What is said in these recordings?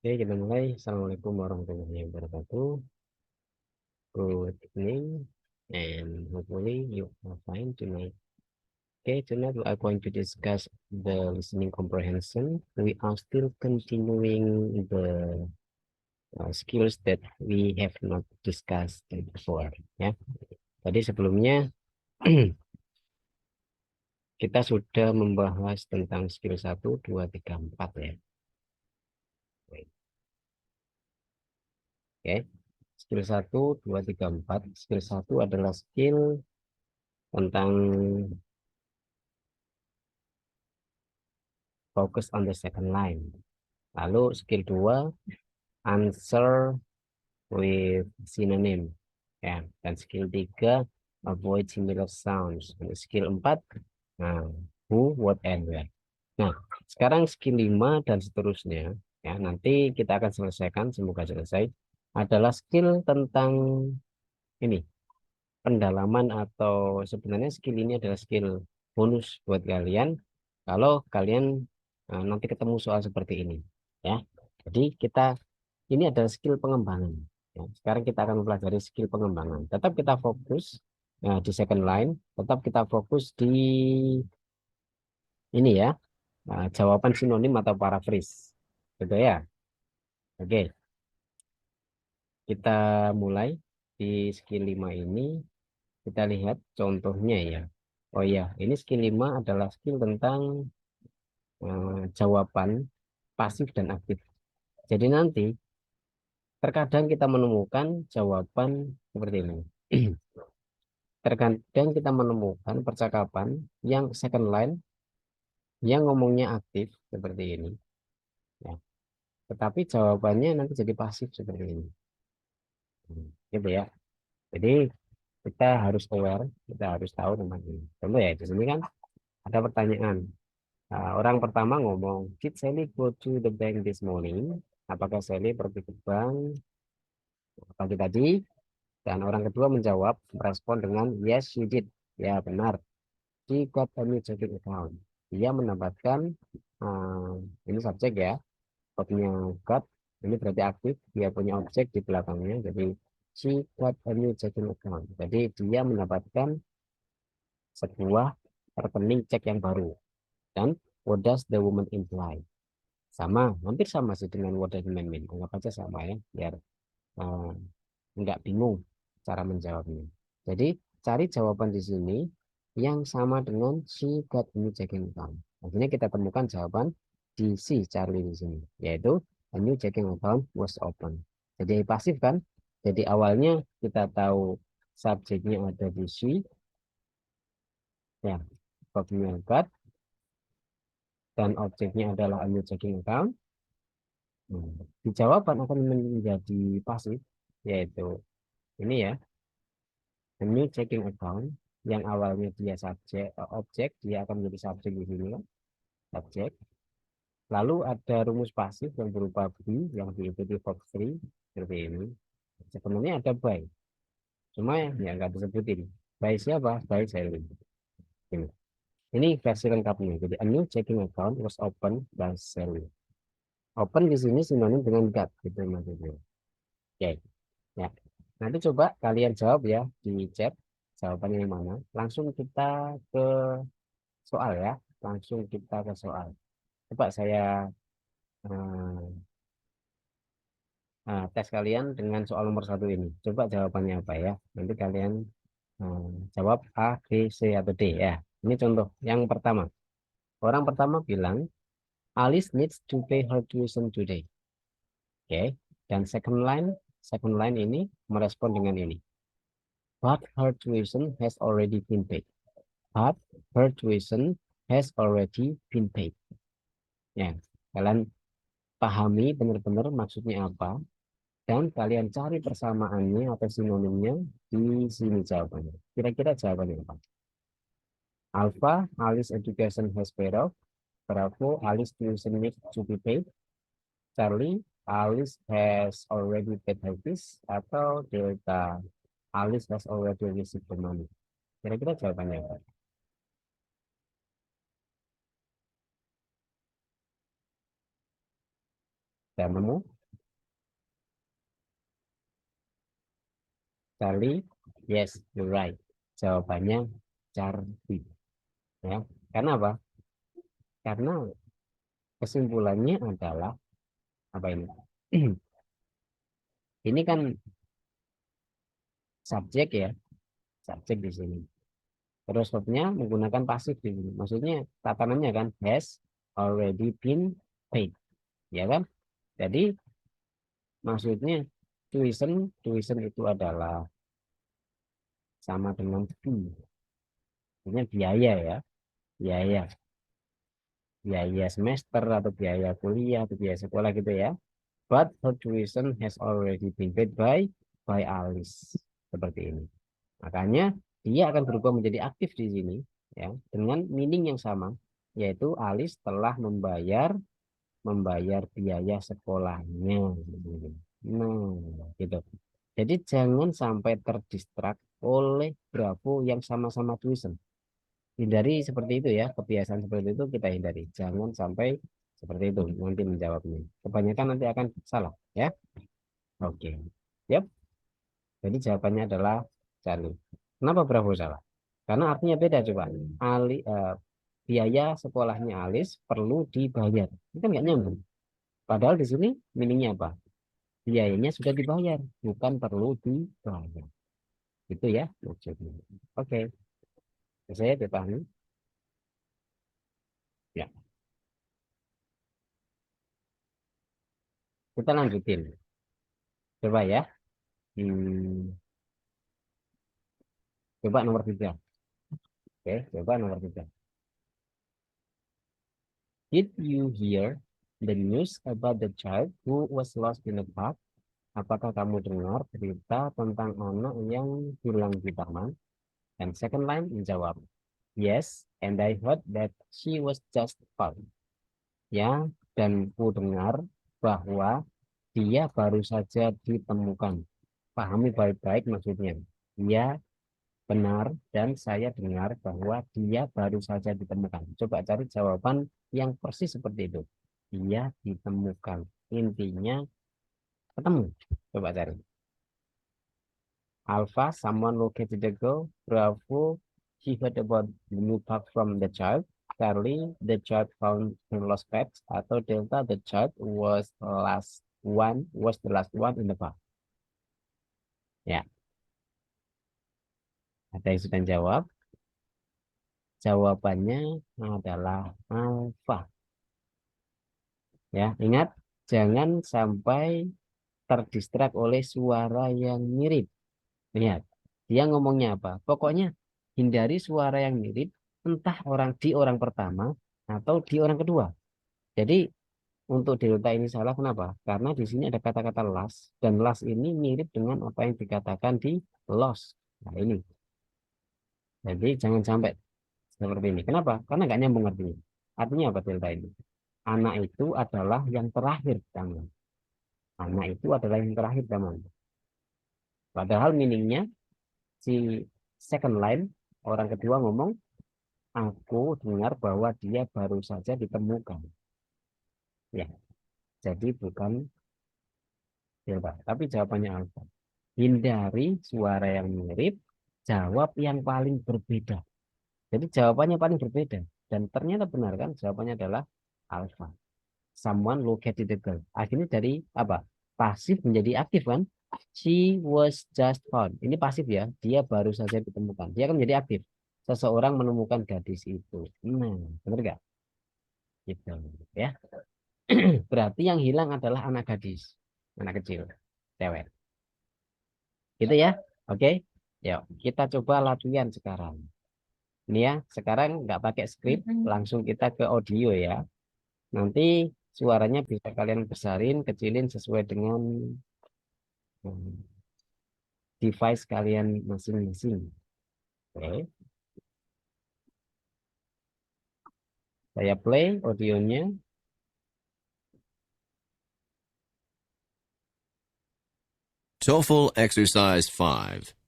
Oke, kita mulai. Assalamualaikum warahmatullahi wabarakatuh. Good evening, and hopefully you are fine tonight. Okay, tonight we are going to discuss the listening comprehension. We are still continuing the skills that we have not discussed before. Ya, tadi sebelumnya kita sudah membahas tentang skill 1, 2, 3, 4 ya. Oke, skill 1, 2, 3, 4. Skill 1 adalah skill tentang focus on the second line. Lalu skill 2 answer with synonym. Ya, dan skill 3 avoid similar sounds. Dan skill 4 nah, who, what, and where. Nah, sekarang skill 5 dan seterusnya ya, nanti kita akan selesaikan, semoga selesai, adalah skill tentang ini, pendalaman, atau sebenarnya skill ini adalah skill bonus buat kalian kalau kalian nanti ketemu soal seperti ini ya. Jadi ini adalah skill pengembangan ya. Sekarang kita akan mempelajari skill pengembangan. Tetap kita fokus di second line, tetap kita fokus di ini ya, jawaban sinonim atau paraphrase gitu ya. Oke, kita mulai di skill 5 ini. Kita lihat contohnya ya. Oh iya, ini skill 5 adalah skill tentang jawaban pasif dan aktif. Jadi nanti terkadang kita menemukan jawaban seperti ini. Terkadang kita menemukan percakapan yang second line yang ngomongnya aktif seperti ini. Ya. Tetapi jawabannya nanti jadi pasif seperti ini. Gitu ya. Jadi kita harus aware, kita harus tahu tentang ini. Contoh ya, di sini kan ada pertanyaan. Orang pertama ngomong, did Sally go to the bank this morning? Apakah Sally pergi ke bank pagi tadi? Dan orang kedua menjawab, merespon dengan yes, she did. Ya, benar. She got a new checking account. Dia mendapatkan, uh, ini subjek ya, got-nya got, ini berarti aktif. Dia punya objek di belakangnya, jadi she got a new checking account. Jadi dia mendapatkan sebuah rekening cek yang baru. Dan what does the woman imply? Sama, hampir sama sih dengan what does the man mean. Anggap aja sama ya, biar uh, nggak bingung cara menjawabnya. Jadi cari jawaban di sini yang sama dengan she got a new checking account. Akhirnya kita temukan jawaban di si Charlie di sini, yaitu a new checking account was open. Jadi pasif kan? Jadi awalnya kita tahu subjeknya ada di she, ya, verbnya got, dan objeknya adalah a new checking account. Di jawaban akan menjadi pasif, yaitu ini ya, a new checking account yang awalnya dia subjek, objek, dia akan menjadi subjek di sini kan, subjek. Lalu ada rumus pasif yang berupa be yang diikuti verb 3 seperti ini. Sebenarnya ada by, cuma ya nggak disebutin. By siapa? By Sally. Ini versi lengkapnya. Jadi a new checking account was opened by Sally. Open di sini sinonim dengan got gitu maksudnya. Oke, ya. Nanti coba kalian jawab ya di chat jawabannya yang mana. Langsung kita ke soal ya. Langsung kita ke soal. Coba saya eh, tes kalian dengan soal nomor 1 ini. Coba jawabannya apa ya. Nanti kalian eh, jawab A, B, C, atau D ya. Ini contoh yang pertama. Orang pertama bilang, Alice needs to pay her tuition today. Oke. Dan second line ini merespon dengan ini. But her tuition has already been paid. But her tuition has already been paid. Ya, kalian pahami benar-benar maksudnya apa, dan kalian cari persamaannya atau sinonimnya di sini jawabannya. Kira-kira jawabannya apa? Alpha, Alice education has paid off. Bravo, Alice tuition needs to be paid. Charlie, Alice has already paid her fees. Atau Delta, Alice has already received the money. Kira-kira jawabannya apa? Saya nemu? Charlie. Yes, you're right. Jawabannya Charlie. Ya, karena apa? Karena kesimpulannya adalah apa ini? Ini kan subjek ya, subjek di sini. Terus verbnya menggunakan pasif di sini. Maksudnya tatanannya kan has already been paid, ya kan? Jadi maksudnya tuition itu adalah sama dengan fee. Maksudnya biaya ya, biaya, biaya semester atau biaya kuliah atau biaya sekolah gitu ya. But her tuition has already been paid by Alice. Seperti ini. Makanya dia akan berubah menjadi aktif di sini ya dengan meaning yang sama, yaitu Alice telah membayar biaya sekolahnya. Nah, gitu. Jadi jangan sampai terdistrak oleh Bravo yang sama-sama tuition. Hindari seperti itu ya, kebiasaan seperti itu kita hindari. Jangan sampai seperti itu nanti menjawabnya. Kebanyakan nanti akan salah ya. Oke. Yap. Jadi jawabannya adalah Charlie. Kenapa Bravo salah? Karena artinya beda coba. Biaya sekolahnya Alice perlu dibayar. Itu kan nggak nyambung. Padahal di sini meaningnya apa? Biayanya sudah dibayar, bukan perlu dibayar. Itu ya maksudnya. Oke. Saya dipahami. Ya. Kita lanjutin. Coba ya. Coba nomor 3. Oke, coba nomor 3. Did you hear the news about the child who was lost in the park? Apakah kamu dengar berita tentang anak yang hilang di taman? And second line menjawab, yes, and I heard that she was just found. Ya, dan ku dengar bahwa dia baru saja ditemukan. Pahami baik-baik maksudnya. Ya, benar, dan saya dengar bahwa dia baru saja ditemukan. Coba cari jawaban yang persis seperti itu. Dia ditemukan. Intinya ketemu. Coba cari. Alpha, someone located the girl. Bravo, he heard about the new park from the child. Charlie, the child found her lost pets. Atau Delta, the child was the last one in the park. Ya. Ada yang sudah jawab? Jawabannya adalah Alpha. Ya, ingat jangan sampai terdistrak oleh suara yang mirip. Lihat, dia ngomongnya apa? Pokoknya hindari suara yang mirip, entah orang pertama atau di orang kedua. Jadi untuk delta ini salah kenapa? Karena di sini ada kata-kata last dan last ini mirip dengan apa yang dikatakan di lost. Nah ini. Jadi jangan sampai seperti ini. Kenapa? Karena nggak nyambung artinya. Artinya apa delta ini? Anak itu adalah yang terakhir teman. Anak itu adalah yang terakhir teman. Padahal meaningnya si second line orang kedua ngomong, aku dengar bahwa dia baru saja ditemukan. Ya, jadi bukan delta, tapi jawabannya alfa. Hindari suara yang mirip, jawab yang paling berbeda. Jadi jawabannya paling berbeda dan ternyata benar kan? Jawabannya adalah alfa. Someone located the girl. Akhirnya dari apa? Pasif menjadi aktif kan? She was just found. Ini pasif ya. Dia baru saja ditemukan. Dia akan menjadi aktif. Seseorang menemukan gadis itu. Nah, benar gak? Gitu ya. Berarti yang hilang adalah anak gadis, anak kecil, cewek. Gitu ya. Oke. Yuk, kita coba latihan sekarang. Ini ya, sekarang nggak pakai skrip, langsung kita ke audio ya. Nanti suaranya bisa kalian besarin, kecilin sesuai dengan device kalian masing-masing. Oke. Saya play audionya. TOEFL Exercise 5.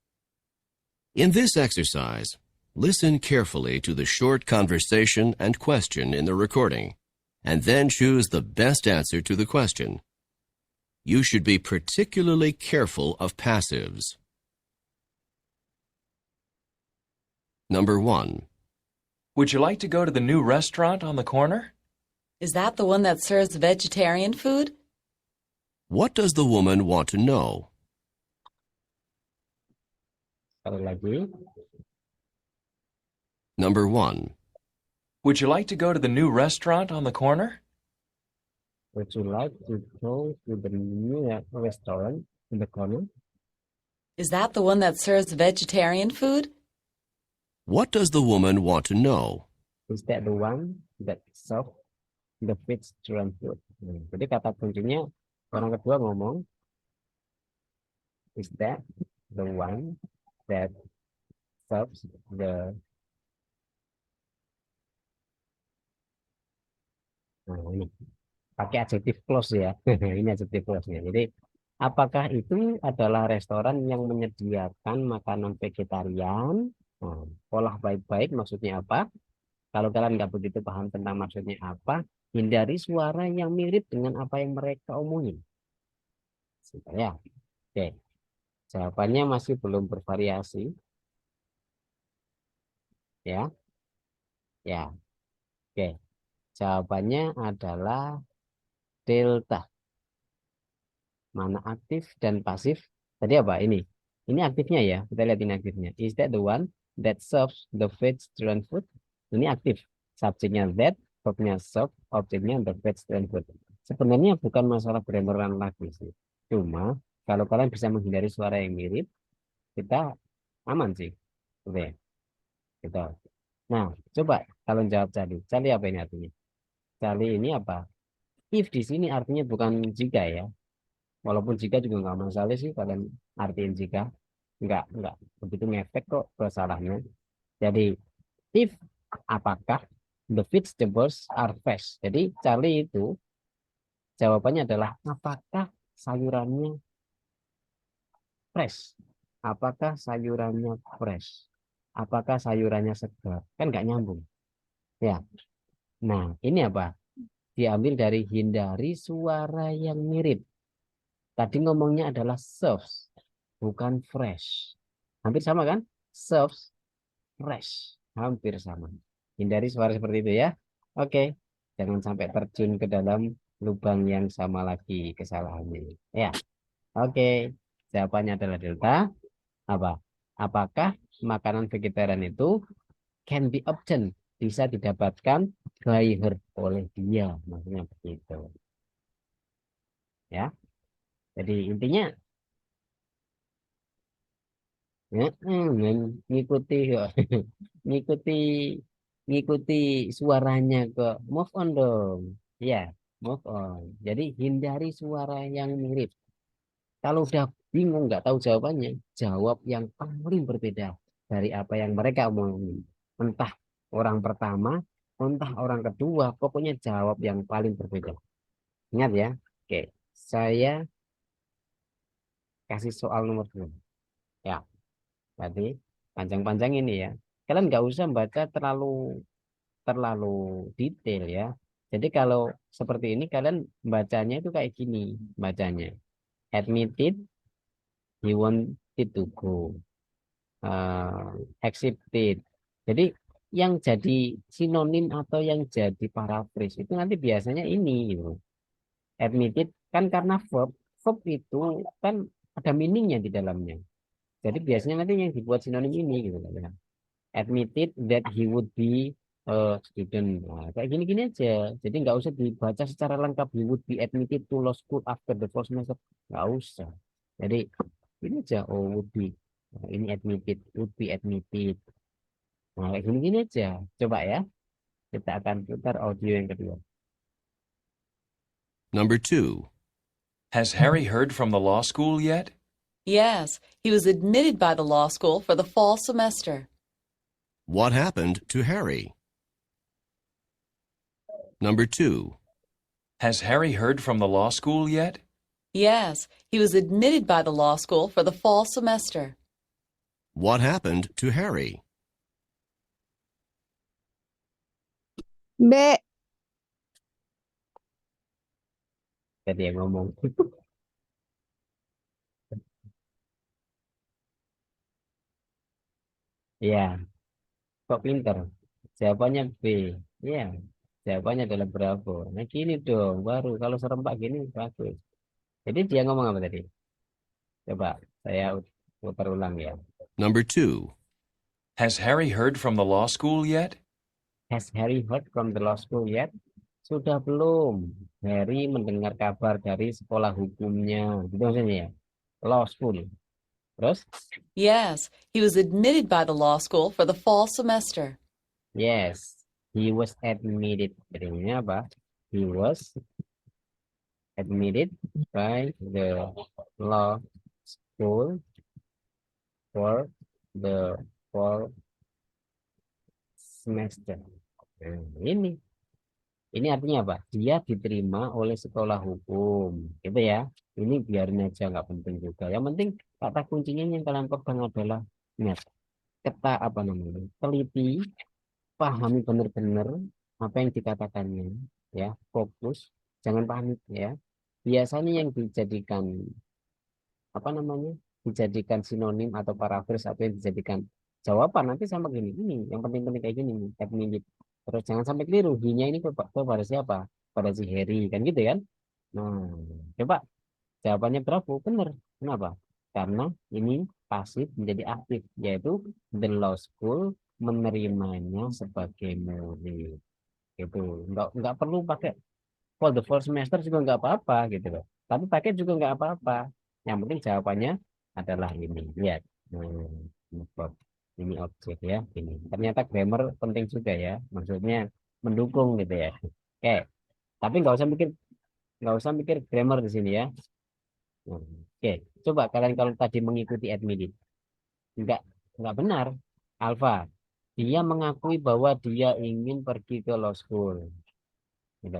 In this exercise, listen carefully to the short conversation and question in the recording, and then choose the best answer to the question. You should be particularly careful of passives. Number 1. Would you like to go to the new restaurant on the corner? Is that the one that serves vegetarian food? What does the woman want to know? Sekali lagi. Number 1. Would you like to go to the new restaurant on the corner? Would you like to go to the new restaurant in the corner? Is that the one that serves vegetarian food? What does the woman want to know? Is that the one that serve the vegetarian food? Jadi kata kuncinya orang kedua ngomong, is that the one that serves the ini pakai adjective clause ya. Ini adjective clause-nya. Jadi apakah itu adalah restoran yang menyediakan makanan vegetarian? Nah, olah baik-baik maksudnya apa? Kalau kalian nggak begitu paham tentang maksudnya apa, hindari suara yang mirip dengan apa yang mereka omongin. Ya, oke. Jawabannya masih belum bervariasi. Ya, ya, oke. Jawabannya adalah delta. Mana aktif dan pasif? Tadi apa? Ini aktifnya ya. Kita lihat ini aktifnya. Is that the one that serves the vegetarian food? Ini aktif. Subjeknya that, verbnya serve, objeknya the vegetarian food. Sebenarnya bukan masalah grammaran lagi sih. Cuma kalau kalian bisa menghindari suara yang mirip, kita aman sih. Oke. Gitu. Nah, coba kalau jawab Cali. Cali apa ini artinya? Cali ini apa? If di sini artinya bukan jika ya. Walaupun jika juga nggak masalah sih kalian artiin jika. Nggak begitu ngefek kok kesalahannya. Jadi, if apakah the vegetables are fresh. Jadi, Charlie itu jawabannya adalah apakah sayurannya fresh? Apakah sayurannya fresh? Apakah sayurannya segar? Kan nggak nyambung. Ya. Nah, ini apa? Diambil dari hindari suara yang mirip. Tadi ngomongnya adalah serves, bukan fresh. Hampir sama kan? Serves, fresh. Hampir sama. Hindari suara seperti itu ya. Oke. Jangan sampai terjun ke dalam lubang yang sama lagi kesalahannya. Ya. Oke. Jawabannya adalah delta. Apa? Apakah makanan vegetarian itu can be obtained? Bisa didapatkan by her, oleh dia. Maksudnya begitu. Ya. Jadi intinya ya, ngikuti ngikuti ngikuti suaranya ke move on dong. Ya, move on. Jadi hindari suara yang mirip. Kalau udah bingung nggak tahu jawabannya, jawab yang paling berbeda dari apa yang mereka omongin. Entah orang pertama, entah orang kedua, pokoknya jawab yang paling berbeda. Ingat ya. Oke, saya kasih soal nomor 2. Ya, tadi panjang-panjang ini ya. Kalian nggak usah baca terlalu terlalu detail ya. Jadi kalau seperti ini kalian bacanya itu kayak gini bacanya. Admitted, he wanted to go. Accepted. Jadi yang jadi sinonim atau yang jadi paraphrase itu nanti biasanya ini gitu. Admitted kan karena verb itu kan ada meaningnya di dalamnya. Jadi biasanya nanti yang dibuat sinonim ini gitu ya. Admitted that he would be a student. Nah, kayak gini-gini aja. Jadi nggak usah dibaca secara lengkap. He would be admitted to law school after the first semester. Nggak usah. Jadi ini aja. Oh, would be. Nah, ini admitted. Would be admitted. Nah, kayak gini-gini aja. Coba ya. Kita akan putar audio yang kedua. Number 2. Has Harry heard from the law school yet? Yes, he was admitted by the law school for the fall semester. What happened to Harry? Number 2. Has Harry heard from the law school yet? Yes, he was admitted by the law school for the fall semester. What happened to Harry? B. Jadi yang ngomong. Ya. Kok pinter? Jawabannya B. Ya, jawabannya adalah Bravo. Nah gini dong, baru kalau serempak gini bagus. Jadi dia ngomong apa tadi? Coba saya putar ulang ya. Number 2. Has Harry heard from the law school yet? Has Harry heard from the law school yet? Sudah belum? Harry mendengar kabar dari sekolah hukumnya. Gitu maksudnya ya. Law school. Terus? Yes, he was admitted by the law school for the fall semester. Yes. He was admitted. Jadinya apa? He was admitted by the law school for the fall semester. Nah, ini artinya apa? Dia diterima oleh sekolah hukum, gitu ya. Ini biarin aja, nggak penting juga. Yang penting kata kuncinya yang kalian pegang adalah ingat, apa namanya? Teliti, pahami benar-benar apa yang dikatakannya, ya. Fokus, jangan panik ya. Biasanya yang dijadikan apa namanya? Dijadikan sinonim atau parafras atau yang dijadikan jawaban nanti sama gini. Ini yang penting-penting kayak gini nih, admitted. Terus jangan sampai keliru. He-nya ini pada siapa? Pada si Harry kan gitu kan? Nah, coba jawabannya berapa? Benar. Kenapa? Karena ini pasif menjadi aktif, yaitu the law school menerimanya sebagai murid. Gitu. Nggak perlu pakai for the first semester juga nggak apa-apa gitu loh. Tapi pakai juga nggak apa-apa. Yang penting jawabannya adalah ini. Lihat. Verb. Ini objek ya. Ini. Ternyata grammar penting juga ya. Maksudnya mendukung gitu ya. Oke. Tapi nggak usah mikir grammar di sini ya. Oke. Coba kalian kalau tadi mengikuti admitted. Nggak, nggak benar. Alfa. Dia mengakui bahwa dia ingin pergi ke law school. Gitu.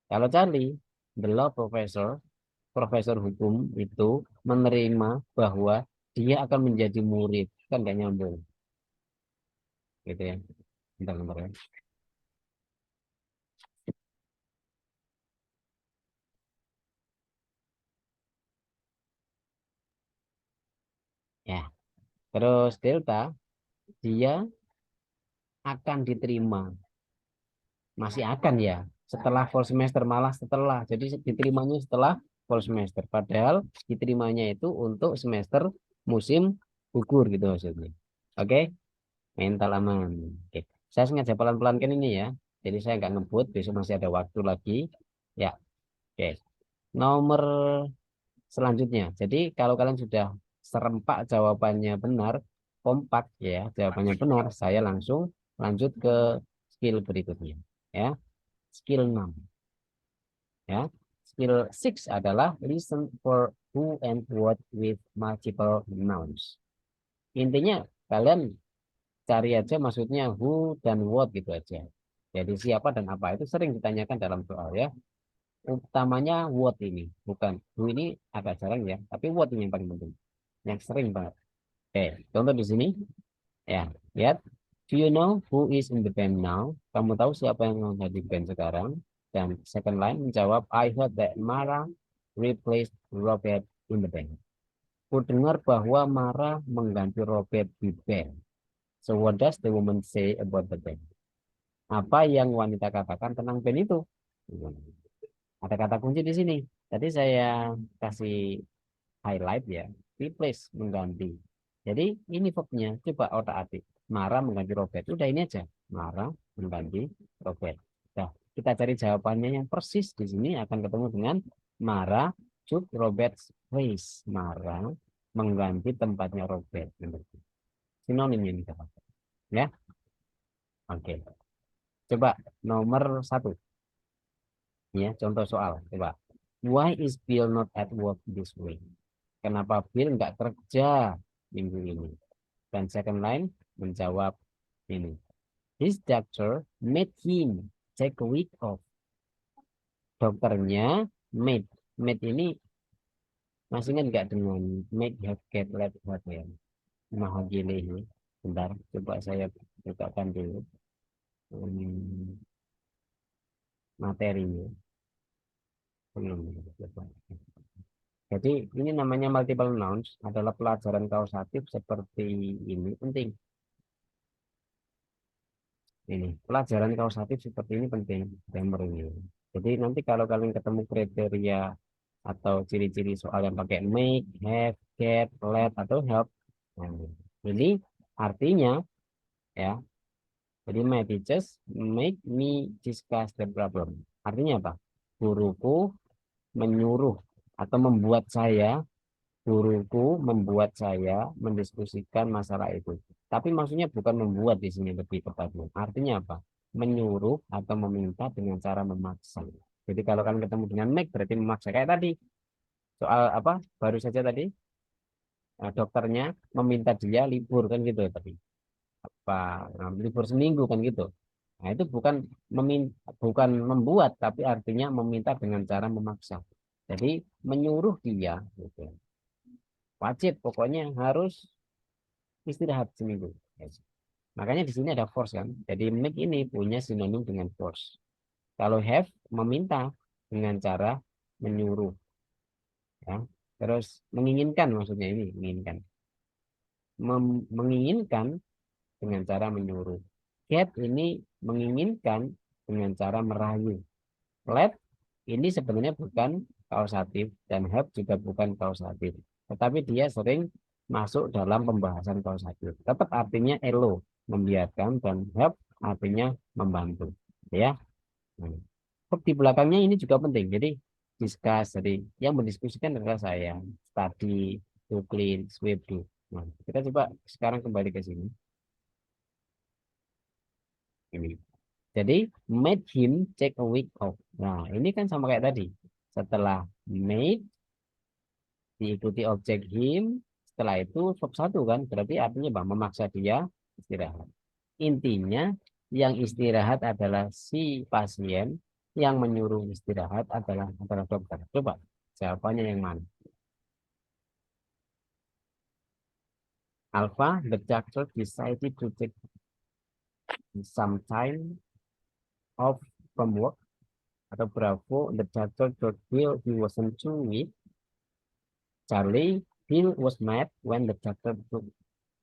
Kalau Charlie, the law professor, profesor hukum itu menerima bahwa dia akan menjadi murid. Kan gak nyambung. Gitu ya. Bentar-bentar ya. Ya. Terus Delta, dia akan diterima. Masih akan ya. Setelah fall semester, malah setelah. Jadi diterimanya setelah fall semester. Padahal diterimanya itu untuk semester musim gugur gitu maksudnya. Oke? Mental aman. Oke. Saya sengaja pelan-pelan kan ini ya. Jadi saya nggak ngebut. Besok masih ada waktu lagi. Ya. Oke. Nomor selanjutnya. Jadi kalau kalian sudah serempak jawabannya benar, kompak ya, jawabannya benar, saya langsung lanjut ke skill berikutnya. Ya. Skill 6. Ya. Skill 6 adalah listen for who and what with multiple nouns. Intinya kalian cari aja maksudnya who dan what gitu aja. Jadi siapa dan apa itu sering ditanyakan dalam soal ya. Utamanya what ini, bukan who ini agak jarang ya, tapi what ini yang paling penting. Yang sering banget. Oke, contoh di sini ya, lihat. Do you know who is in the band now? Kamu tahu siapa yang ada di band sekarang? Dan second line menjawab, I heard that Mara replaced Robert in the band. Ku dengar bahwa Mara mengganti Robert di band. So what does the woman say about the band? Apa yang wanita katakan tentang band itu? Ada kata kunci di sini. Tadi saya kasih highlight ya. Replace mengganti. Jadi ini verbnya. Coba otak-atik. Mara mengganti Robert. Udah ini aja. Mara mengganti Robert. Nah, kita cari jawabannya yang persis di sini akan ketemu dengan Mara took Robert's place. Mara mengganti tempatnya Robert. Sinonim ini kita pakai. Ya. Oke. Coba nomor 1. Ya, contoh soal. Coba. Why is Bill not at work this week? Kenapa Bill nggak kerja minggu ini? Dan second line menjawab ini. His doctor made him take a week off. Dokternya made. Made ini masih ingat nggak dengan make have get let what ya? Mahagile ini. Bentar, coba saya bukakan dulu materinya. Jadi ini namanya multiple nouns adalah pelajaran kausatif seperti ini penting. Ini pelajaran kausatif seperti ini penting, grammar ini. Jadi nanti kalau kalian ketemu kriteria atau ciri-ciri soal yang pakai make, have, get, let atau help, nah, ini artinya ya. Jadi my teachers make me discuss the problem. Artinya apa? Guruku menyuruh atau guruku membuat saya mendiskusikan masalah itu. Tapi maksudnya bukan membuat di sini lebih tepatnya. Artinya apa? Menyuruh atau meminta dengan cara memaksa. Jadi kalau kalian ketemu dengan make berarti memaksa. Kayak tadi soal apa? Baru saja tadi dokternya meminta dia libur kan gitu tadi. Apa libur seminggu kan gitu. Nah, itu bukan membuat tapi artinya meminta dengan cara memaksa. Jadi menyuruh dia gitu. Wajib pokoknya harus istirahat seminggu. Yes. Makanya di sini ada force kan. Jadi make ini punya sinonim dengan force. Kalau have meminta dengan cara menyuruh ya. Terus menginginkan maksudnya ini menginginkan. Menginginkan dengan cara menyuruh. Get ini menginginkan dengan cara merayu. Let ini sebenarnya bukan kausatif dan have juga bukan kausatif. Tetapi dia sering masuk dalam pembahasan kausatif. Tetap artinya elo, membiarkan, dan help artinya membantu. Ya. Nah, di belakangnya ini juga penting. Jadi discuss, jadi yang mendiskusikan adalah saya. Study, to clean, sweep, do. Nah, kita coba sekarang kembali ke sini. Ini. Jadi made him take a week off. Nah, ini kan sama kayak tadi. Setelah made diikuti objek him, setelah itu verb satu kan, berarti artinya bang memaksa dia istirahat. Intinya yang istirahat adalah si pasien, yang menyuruh istirahat adalah dokter. Coba jawabannya yang mana? Alpha, the doctor decided to take some time off from work. Atau Bravo, the doctor told Bill he wasn't too weak. Charlie, Bill was mad when the doctor took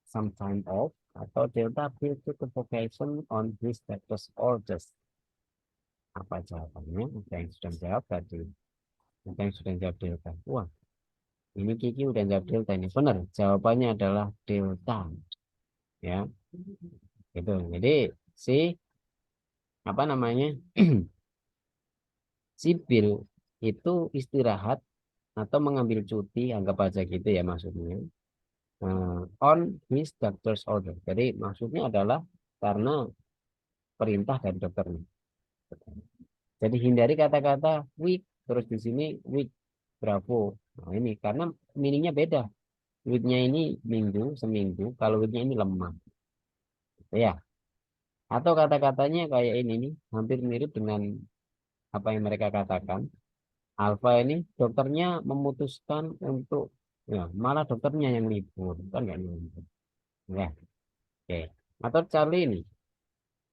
some time off. Atau Delta, Bill took a vacation on his doctor's orders. Apa jawabannya? Ada yang sudah jawab tadi. Ada yang sudah jawab Delta. Wah, ini Kiki udah jawab Delta ini. Benar, jawabannya adalah Delta. Ya, gitu. Jadi si apa namanya? Si Bill itu istirahat atau mengambil cuti, anggap aja gitu ya maksudnya. On his doctor's order. Jadi maksudnya adalah karena perintah dari dokternya. Jadi hindari kata-kata weak, terus di sini weak, bravo. Nah ini karena meaningnya beda. Weaknya ini minggu, seminggu. Kalau weaknya ini lemah. Ya. Atau kata-katanya kayak ini nih, hampir mirip dengan apa yang mereka katakan. Alfa ini dokternya memutuskan untuk ya malah dokternya yang libur kan nggak libur ya oke. Atau Charlie ini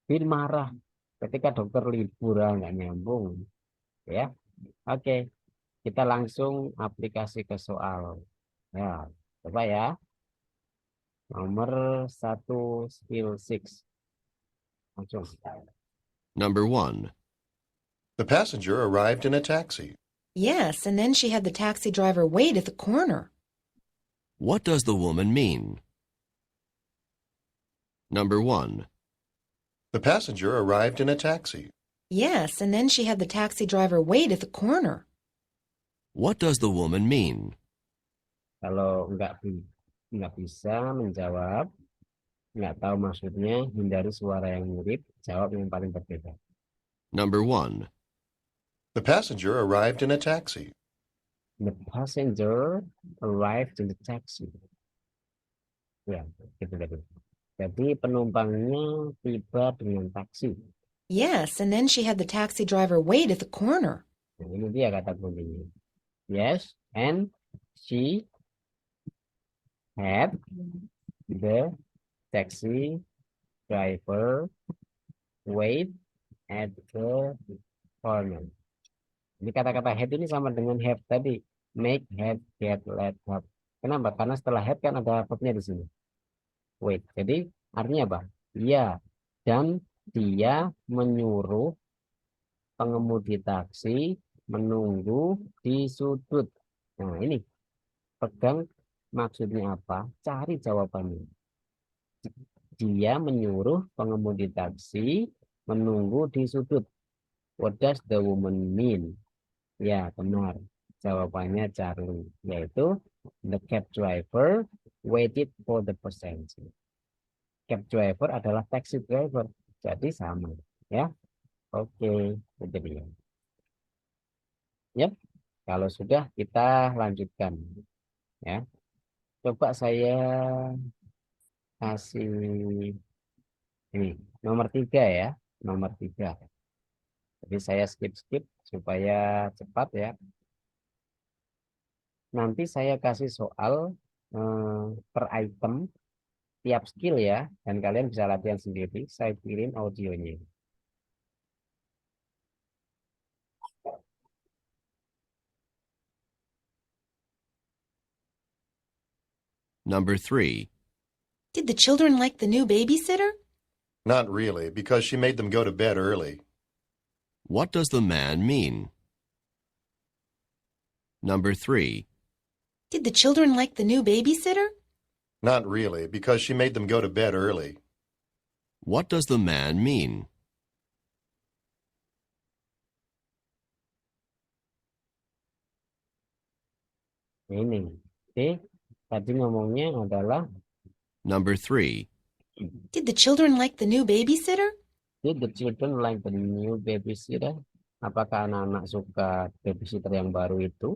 Bill marah ketika dokter libur nggak nyambung ya oke. Kita langsung aplikasi ke soal ya coba ya nomor 1 skill 6 langsung. Number 1. The passenger arrived in a taxi. Yes, and then she had the taxi driver wait at the corner. What does the woman mean? Number 1. The passenger arrived in a taxi. Yes, and then she had the taxi driver wait at the corner. What does the woman mean? Kalau nggak bisa menjawab, nggak tahu maksudnya, hindari suara yang mirip, jawab yang paling berbeda. Number 1. The passenger arrived in a taxi. The passenger arrived in the taxi. Ya, gitu tadi. Jadi penumpangnya tiba dengan taksi. Yes, and then she had the taxi driver wait at the corner. Nah, ini dia kata kuncinya. Yes, and she had the taxi driver wait at the corner. Jadi kata-kata had ini sama dengan have tadi. Make, have, get, let, have. Kenapa? Karena setelah have kan ada verbnya di sini. Wait. Jadi artinya apa? Iya. Dan Dia menyuruh pengemudi taksi menunggu di sudut. Nah, ini pegang maksudnya apa? Cari jawabannya. Dia menyuruh pengemudi taksi menunggu di sudut. What does the woman mean? Ya, benar. Jawabannya Charlie, yaitu the cab driver waited for the passenger. Cab driver adalah taxi driver, jadi sama, ya. Oke, itu dia. Yap, kalau sudah kita lanjutkan, ya. Coba saya kasih ini nomor 3 ya, nomor 3. Jadi saya skip supaya cepat ya. Nanti saya kasih soal per item tiap skill ya, dan kalian bisa latihan sendiri. Saya kirim audionya. Number 3. Did the children like the new babysitter? Not really, because she made them go to bed early. What does the man mean? Number 3. Did the children like the new babysitter? Not really, because she made them go to bed early. What does the man mean? Ini. Oke, tadi ngomongnya adalah Number 3. Did the children like the new babysitter? did the children like the new babysitter? Apakah anak-anak suka babysitter yang baru itu?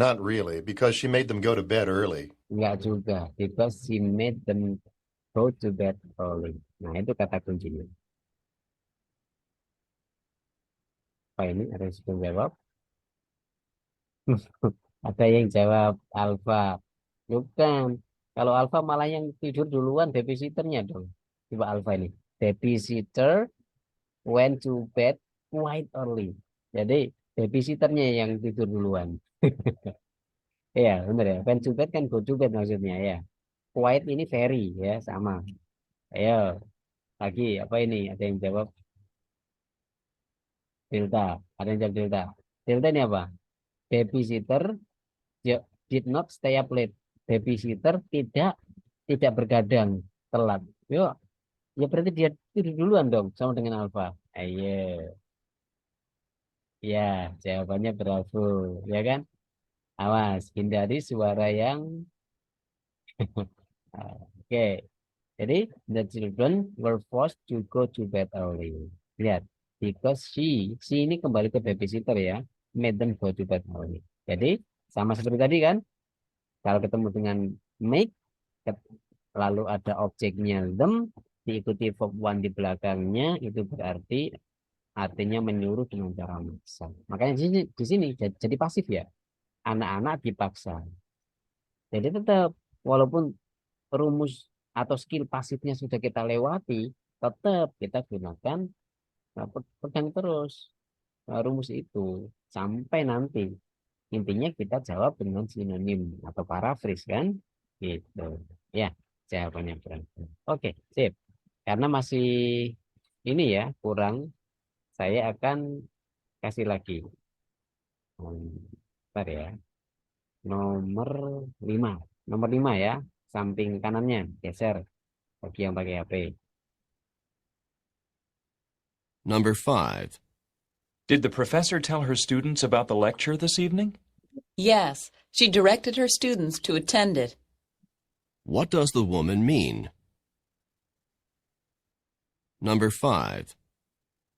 Not really, because she made them go to bed early. Enggak juga, because she made them go to bed early. Nah, itu kata kuncinya. Apa ini? Ada yang sudah jawab? Ada yang jawab Alfa. Bukan. Kalau Alfa malah yang tidur duluan babysitternya dong. Coba Alfa ini. Babysitter went to bed quite early. Jadi babysitternya yang tidur duluan. Iya, benar ya. Went to bed kan go to bed maksudnya ya. Quite ini very ya, sama. Ayo, lagi apa ini? Ada yang jawab Delta. Ada yang jawab Delta. Delta ini apa? Babysitter did not stay up late. Babysitter tidak bergadang telat. Yuk, ya berarti dia tidur duluan dong sama dengan Alfa. Ayo. Ya, jawabannya bravo, ya kan? Awas, hindari suara yang Oke. Jadi the children were forced to go to bed early. Lihat, because she ini kembali ke babysitter ya, made them go to bed early. Jadi sama seperti tadi kan, kalau ketemu dengan make, lalu ada objeknya them, diikuti verb one di belakangnya, itu berarti artinya menyuruh dengan cara memaksa. Makanya di sini jadi pasif ya, anak-anak dipaksa. Jadi tetap walaupun rumus atau skill pasifnya sudah kita lewati, tetap kita gunakan pegang terus rumus itu sampai nanti intinya kita jawab dengan sinonim atau paraphrase kan gitu ya jawabannya berarti. Oke, sip. Karena masih ini ya kurang, saya akan kasih lagi bentar ya, nomor 5 ya, samping kanannya geser bagi yang pakai HP. Number 5. Did the professor tell her students about the lecture this evening? Yes, she directed her students to attend it. What does the woman mean? Number 5.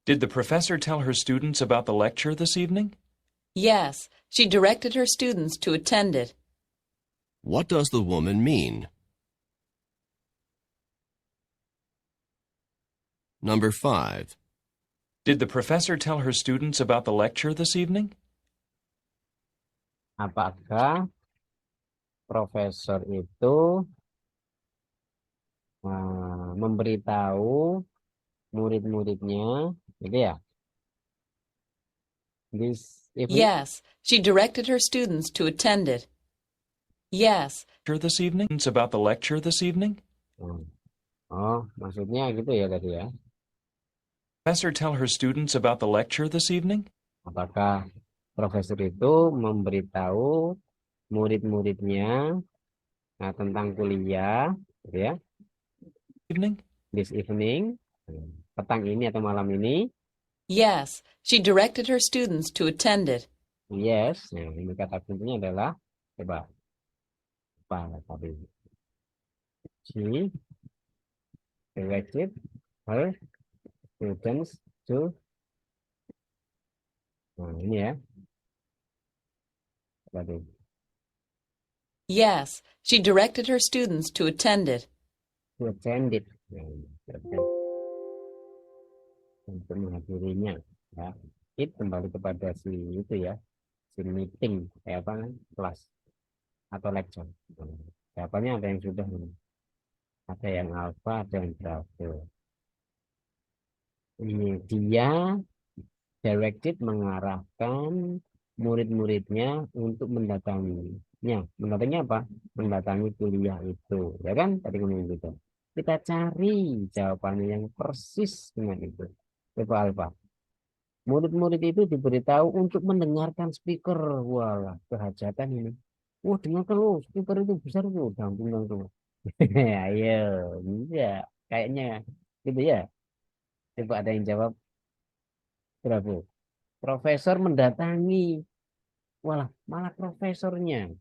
Did the professor tell her students about the lecture this evening? Yes, she directed her students to attend it. What does the woman mean? Number 5. Did the professor tell her students about the lecture this evening? Apakah profesor itu memberitahu murid-muridnya, gitu ya? This evening? Yes, she directed her students to attend it. Yes. This evening? About the lecture this evening? Oh, maksudnya gitu ya tadi ya. Professor tell her students about the lecture this evening? Apakah profesor itu memberitahu murid-muridnya tentang kuliah, gitu ya, Evening? this evening, petang ini atau malam ini? Yes, she directed her students to attend it. Yes. Nah, ini kata kuncinya adalah coba apa tadi? She directed her students to. Nah, ini ya. Tadi. Yes, she directed her students to attend it. To attend it. Nah, untuk menghadirinya. Ya. It kembali kepada si itu ya. Si meeting. Kayak apa? Kelas. Atau lecture. Jawabannya ada yang sudah. Ada yang alpha, ada yang bravo. Ini dia directed mengarahkan murid-muridnya untuk mendatanginya. Mendatangi apa? Mendatangi kuliah itu. Ya kan? Tadi ngomong gitu. Kita cari jawabannya yang persis dengan itu. Coba Alfa. Murid-murid itu diberitahu untuk mendengarkan speaker. Wah, kehajatan ini. Wah, dengarkan lo, speaker itu besar tuh. Damping tuh. Ayo, enggak. Kayaknya gitu ya. Coba ada yang jawab. Bravo. Profesor mendatangi. Walah, malah profesornya.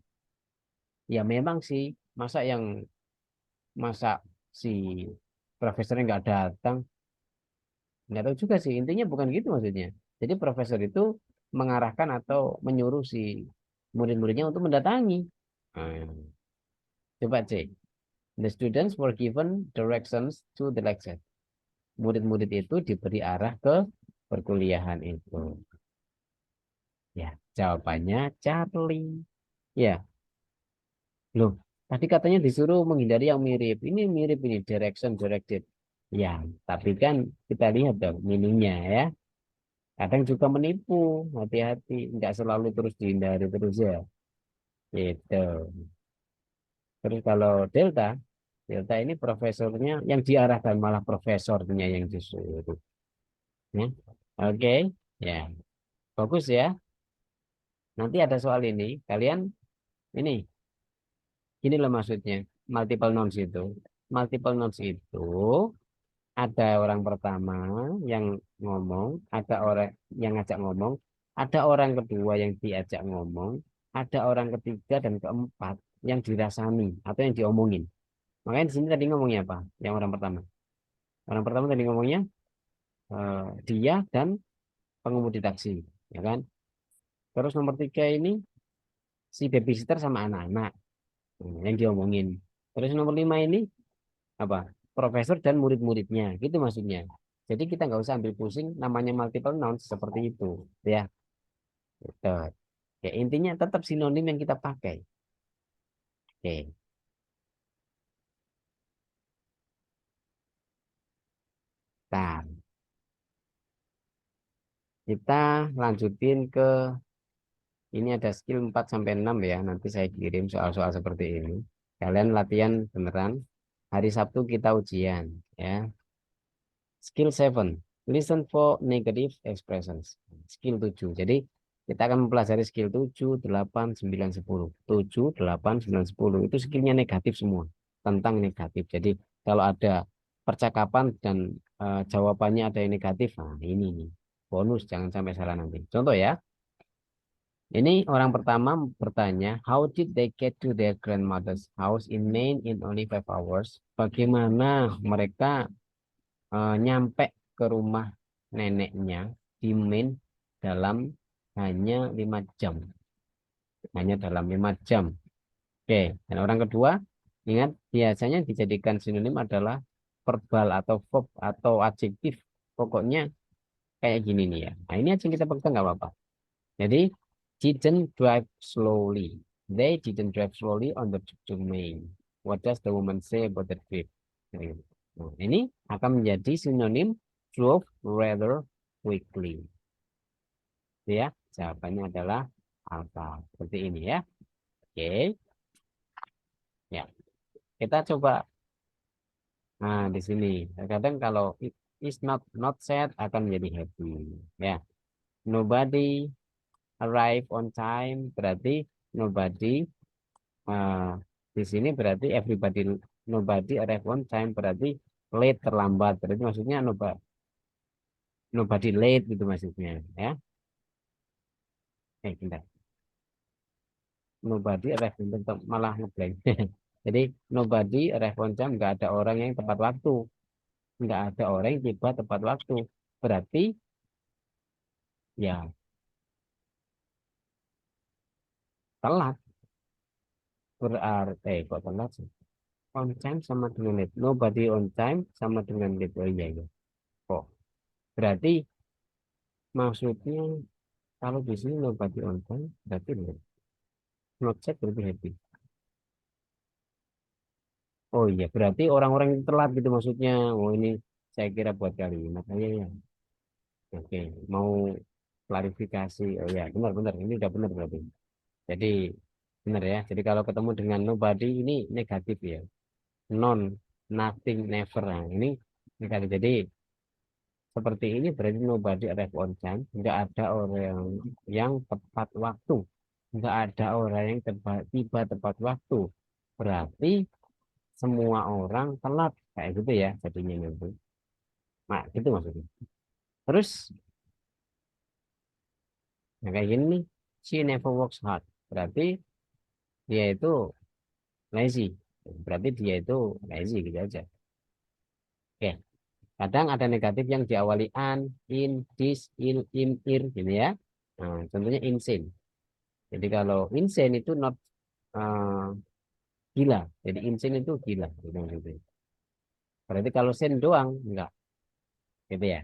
Ya memang sih, masa si profesornya nggak datang. Nggak tahu juga sih, intinya bukan gitu maksudnya. Jadi profesor itu mengarahkan atau menyuruh si murid-muridnya untuk mendatangi. Nah, coba cek. The students were given directions to the lecture. Murid-murid itu diberi arah ke perkuliahan itu. Ya, jawabannya Charlie. Ya, loh, tadi katanya disuruh menghindari yang mirip. Ini mirip ini, direction, directed. Ya, tapi kan kita lihat dong meaningnya ya. Kadang juga menipu, hati-hati. Nggak selalu terus dihindari terus ya. Gitu. Terus kalau Delta, Delta ini profesornya yang diarahkan malah profesornya yang disuruh. Ya. Oke, ya. Bagus ya. Nanti ada soal ini, kalian ini, gini loh maksudnya. Multiple nouns itu. Multiple nouns itu ada orang pertama yang ngomong, ada orang yang ngajak ngomong, ada orang kedua yang diajak ngomong, ada orang ketiga dan keempat yang dirasani atau yang diomongin. Makanya di sini tadi ngomongnya apa? Yang orang pertama. Orang pertama tadi ngomongnya dia dan pengemudi taksi, ya kan? Terus nomor tiga ini si babysitter sama anak-anak yang diomongin. Terus nomor lima ini apa? Profesor dan murid-muridnya, gitu maksudnya. Jadi kita nggak usah ambil pusing, namanya multiple nouns seperti itu, ya. Gitu. Ya intinya tetap sinonim yang kita pakai. Oke. Nah, kita lanjutin ke ini ada skill 4 sampai 6 ya. Nanti saya kirim soal-soal seperti ini. Kalian latihan beneran. Hari Sabtu kita ujian, ya. Skill 7. Listen for negative expressions. Skill 7. Jadi kita akan mempelajari skill 7, 8, 9, 10. 7, 8, 9, 10. Itu skillnya negatif semua. Tentang negatif. Jadi kalau ada percakapan dan jawabannya ada yang negatif. Nah ini nih. Bonus jangan sampai salah nanti. Contoh ya. Ini orang pertama bertanya, how did they get to their grandmother's house in Maine in only 5 hours? Bagaimana mereka nyampe ke rumah neneknya di Maine dalam hanya 5 jam. Hanya dalam 5 jam. Oke, dan orang kedua, ingat biasanya dijadikan sinonim adalah verbal atau verb atau adjektif. Pokoknya kayak gini nih ya. Nah ini aja yang kita pegang nggak apa-apa. Jadi, didn't drive slowly. They didn't drive slowly on the trip to Maine. What does the woman say about the trip? Nah, ini akan menjadi sinonim drove rather quickly. Ya, jawabannya adalah alpha. Seperti ini ya. Oke. Ya, kita coba. Nah, di sini. Kadang kalau is not sad akan menjadi happy. Ya. Nobody arrive on time berarti nobody di sini berarti nobody arrive on time berarti late terlambat. Berarti maksudnya nobody late gitu maksudnya ya. Bentar. Nobody arrive on time malah ngeblank. Jadi nobody arrive on time nggak ada orang yang tepat waktu. Nggak ada orang yang tiba tepat waktu. Berarti ya telat. Berarti kok telat sih? On time sama dengan late. Nobody on time sama dengan late. Oh iya ya. Kok berarti maksudnya kalau di sini nobody on time berarti late. Not sad berarti happy. Oh iya berarti orang-orang yang telat gitu maksudnya. Oh ini saya kira buat kalimat aja ya. Oke mau klarifikasi. Oh ya benar-benar ini udah benar berarti. Jadi benar ya. Jadi kalau ketemu dengan nobody ini negatif ya. Non, nothing, never. Nah, ini negatif. Jadi seperti ini berarti nobody arrive on time. Nggak ada orang yang tepat waktu. Nggak ada orang yang tiba tepat waktu. Berarti semua orang telat. Kayak gitu ya jadinya nanti. Nah, gitu maksudnya. Terus, nah kayak gini nih. She never works hard. Berarti dia itu lazy. Berarti dia itu lazy gitu aja. Oke. Kadang ada negatif yang diawali an, in, dis, il, im, ir, gitu ya. Nah, contohnya insane. Jadi kalau insane itu not gila. Jadi insane itu gila. Gitu. Berarti kalau sen doang, enggak. Gitu ya.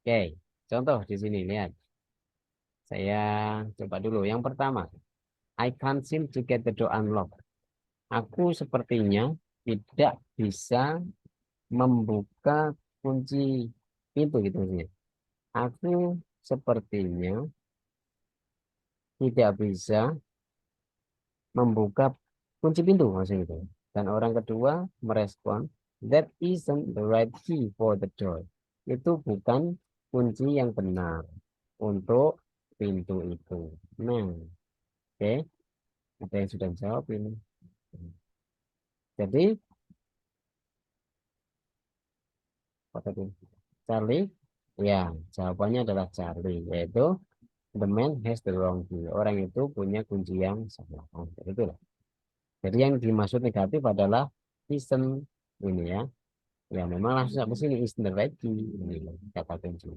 Oke. Contoh di sini, lihat. Saya coba dulu. Yang pertama. I can't seem to get the door unlocked. Aku sepertinya tidak bisa membuka kunci pintu gitu maksudnya. Aku sepertinya tidak bisa membuka kunci pintu maksudnya itu. Dan orang kedua merespon, that isn't the right key for the door. Itu bukan kunci yang benar untuk pintu itu. Nah, oke. Ada yang sudah jawab ini. Jadi, apa tadi? Charlie? Ya, jawabannya adalah Charlie, yaitu the man has the wrong key. Orang itu punya kunci yang salah. Itulah. Jadi yang dimaksud negatif adalah isn't ini ya. Ya memang langsung sampai sini isn't the right key. Ini kata kunci.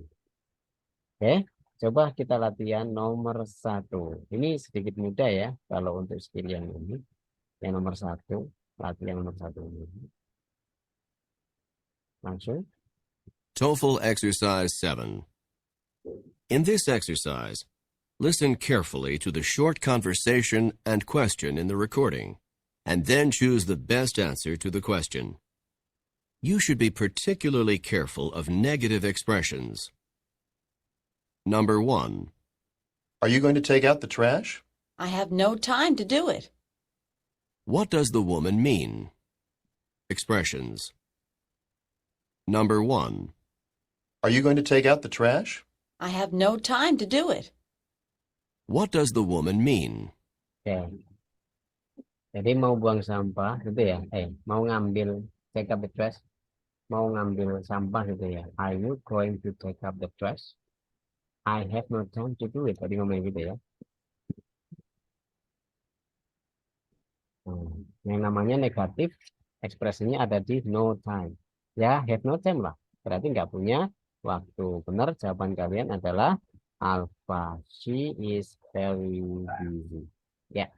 Oke, coba kita latihan nomor 1. Ini sedikit mudah ya kalau untuk skill yang ini. Yang nomor 1, latihan nomor 1 ini. Langsung. TOEFL Exercise 7. In this exercise, listen carefully to the short conversation and question in the recording, and then choose the best answer to the question. You should be particularly careful of negative expressions. Number 1. Are you going to take out the trash? I have no time to do it. What does the woman mean? Expressions. Number 1. Are you going to take out the trash? I have no time to do it. What does the woman mean? Oke. Jadi mau buang sampah gitu ya. Mau ngambil take up the trash. Mau ngambil sampah gitu ya. Are you going to take up the trash? I have no time to do it. Tadi ngomong gitu ya. Yang namanya negatif, ekspresinya ada di no time. Ya, have no time lah. Berarti nggak punya waktu. Benar, jawaban kalian adalah alpha. She is very busy. Ya.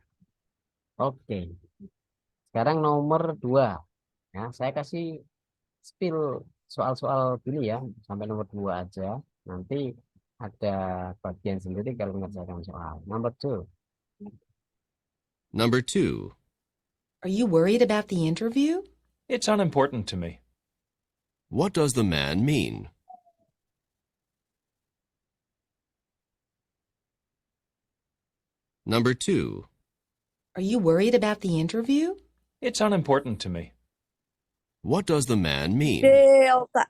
Oke. Sekarang nomor 2. Ya, saya kasih spill soal-soal gini ya. Sampai nomor 2 aja. Nanti ada bagian sendiri kalau mengerjakan soal. Nomor 2. Number 2. Are you worried about the interview? It's unimportant to me. What does the man mean? Number 2. Are you worried about the interview? It's unimportant to me. What does the man mean? Delta.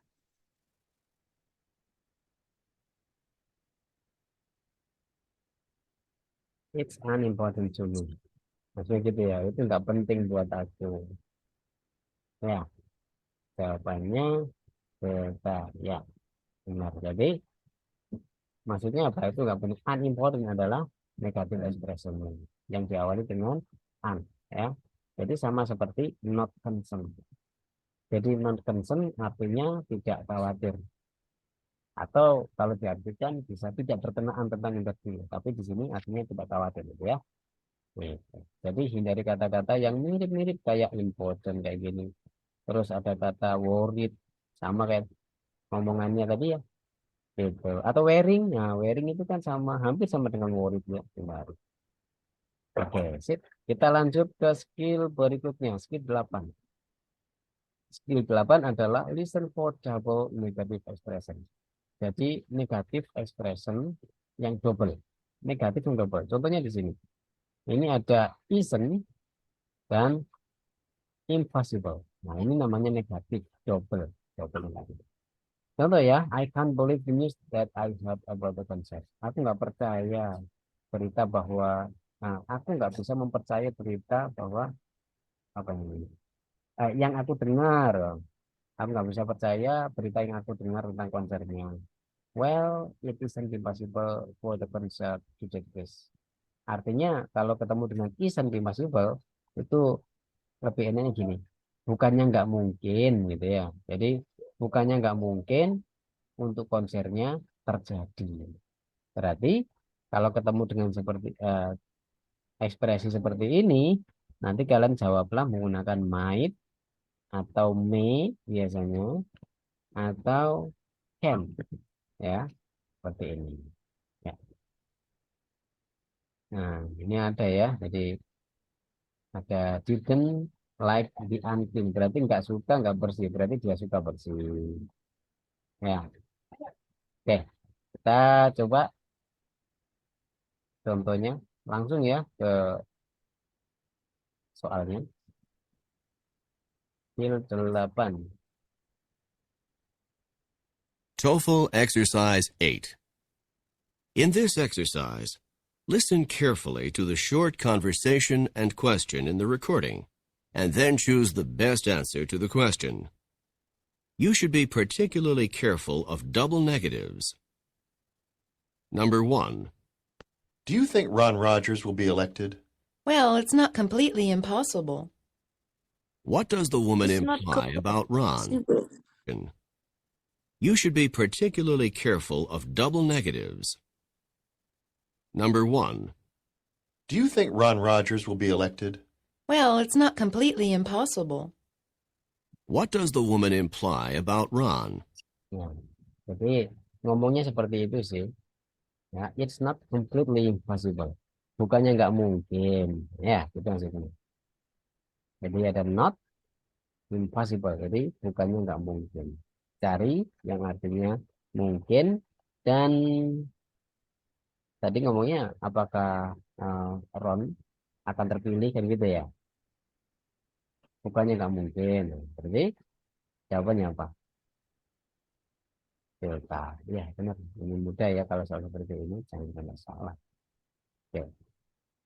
It's unimportant to me. Maksudnya gitu ya, itu nggak penting buat aku. Ya, jawabannya beta. Ya, benar. Jadi, maksudnya apa? Itu nggak penting. Unimportant adalah negative expression yang diawali dengan un. Ya, jadi sama seperti not concerned. Jadi not concerned artinya tidak khawatir. Atau kalau diartikan bisa tidak berkenaan tentang interview. Tapi di sini artinya tidak khawatir gitu ya. Gitu. Jadi hindari kata-kata yang mirip-mirip kayak important kayak gini. Terus ada kata worried sama kayak ngomongannya tadi ya. Gitu. Atau wearing. Nah, wearing itu kan sama hampir sama dengan worried ya. Kembali. Oke, sip. Kita lanjut ke skill berikutnya, skill 8. Skill 8 adalah listen for double negative expression. Jadi negatif expression yang double. Negatif yang double. Contohnya di sini. Ini ada isn't dan impossible. Nah, ini namanya negatif double. Double negatif. Contoh ya, I can't believe the news that I heard about the concert. Aku nggak percaya berita bahwa, aku nggak bisa mempercaya berita bahwa apa ini, yang aku dengar. Aku nggak bisa percaya berita yang aku dengar tentang konsernya. Well, it isn't impossible for the concert to take place. Artinya kalau ketemu dengan isn't impossible itu lebih enaknya gini. Bukannya nggak mungkin gitu ya. Jadi bukannya nggak mungkin untuk konsernya terjadi. Berarti kalau ketemu dengan seperti ekspresi seperti ini, nanti kalian jawablah menggunakan might atau may biasanya atau can ya seperti ini. Ya. Nah, ini ada ya. Jadi ada didn't like the unclean. Berarti nggak suka nggak bersih. Berarti dia suka bersih. Ya. Oke. Kita coba contohnya langsung ya ke soalnya. Skill 8. TOEFL Exercise 8. In this exercise, listen carefully to the short conversation and question in the recording, and then choose the best answer to the question. You should be particularly careful of double negatives. Number 1. Do you think Ron Rogers will be elected? Well, it's not completely impossible. What does the woman It's not imply about Ron? You should be particularly careful of double negatives. Number 1. Do you think Ron Rogers will be elected? Well, it's not completely impossible. What does the woman imply about Ron? Ya. Jadi ngomongnya seperti itu sih. Ya, it's not completely impossible. Bukannya nggak mungkin. Ya, itu maksudnya. Jadi ada not impossible. Jadi bukannya nggak mungkin. Cari yang artinya mungkin dan tadi ngomongnya apakah Ron akan terpilih kan gitu ya. Bukannya nggak mungkin. Berarti jawabannya apa? Delta. Ya, benar. Ini mudah ya kalau soal seperti ini. Jangan sampai salah. Oke.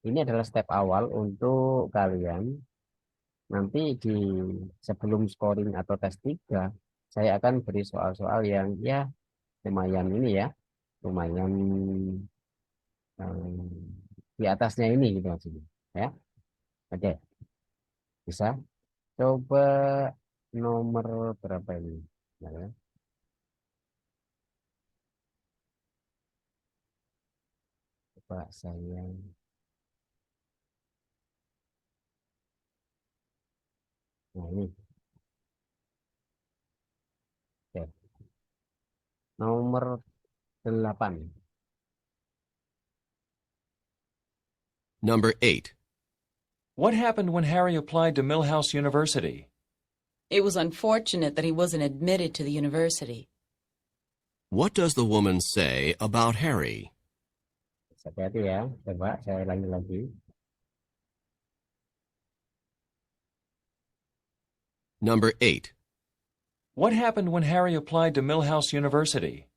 Ini adalah step awal untuk kalian. Nanti di sebelum scoring atau tes 3, saya akan beri soal-soal yang ya lumayan ini ya. Lumayan di atasnya ini gitu maksudnya. Ya. Oke. Bisa. Coba nomor berapa ini? Ya. Coba saya nah ini. Oke. Nomor 8. Number 8. What happened when Harry applied to Millhouse University? It was unfortunate that he wasn't admitted to the university. What does the woman say about Harry? Hati-hati ya. Coba saya ulangi lagi. Number 8. What happened when Harry applied to Millhouse University?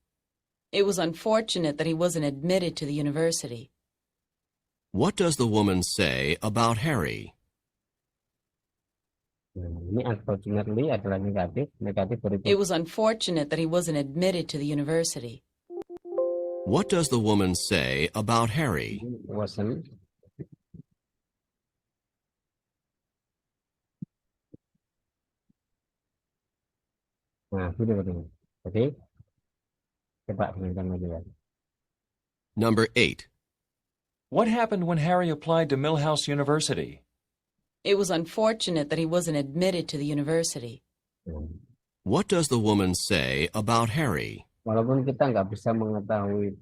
It was unfortunate that he wasn't admitted to the university. What does the woman say about Harry? Ini unfortunately adalah negatif. Negatif berikut. It was unfortunate that he wasn't admitted to the university. What does the woman say about Harry? Wasn't. Nah, gitu betul. Oke, coba dengarkan lagi ya. Number 8. What happened when Harry applied to Millhouse University? It was unfortunate that he wasn't admitted to the university. What does the woman say about Harry? Walaupun kita nggak bisa mengetahui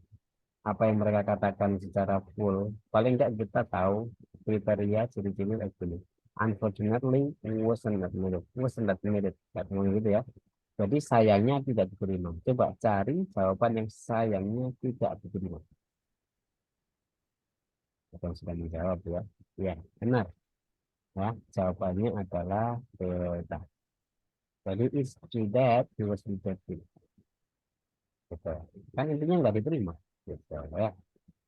apa yang mereka katakan secara full, paling nggak kita tahu kriteria ciri-ciri kayak gini. Unfortunately, wasn't admitted, nggak ngomong gitu ya. Jadi sayangnya tidak diterima. Coba cari jawaban yang sayangnya tidak diterima. Atau sudah menjawab ya. Ya, benar. Ya, jawabannya adalah beta. Jadi it's true that he was rejected. Gitu. Kan intinya nggak diterima. Gitu ya.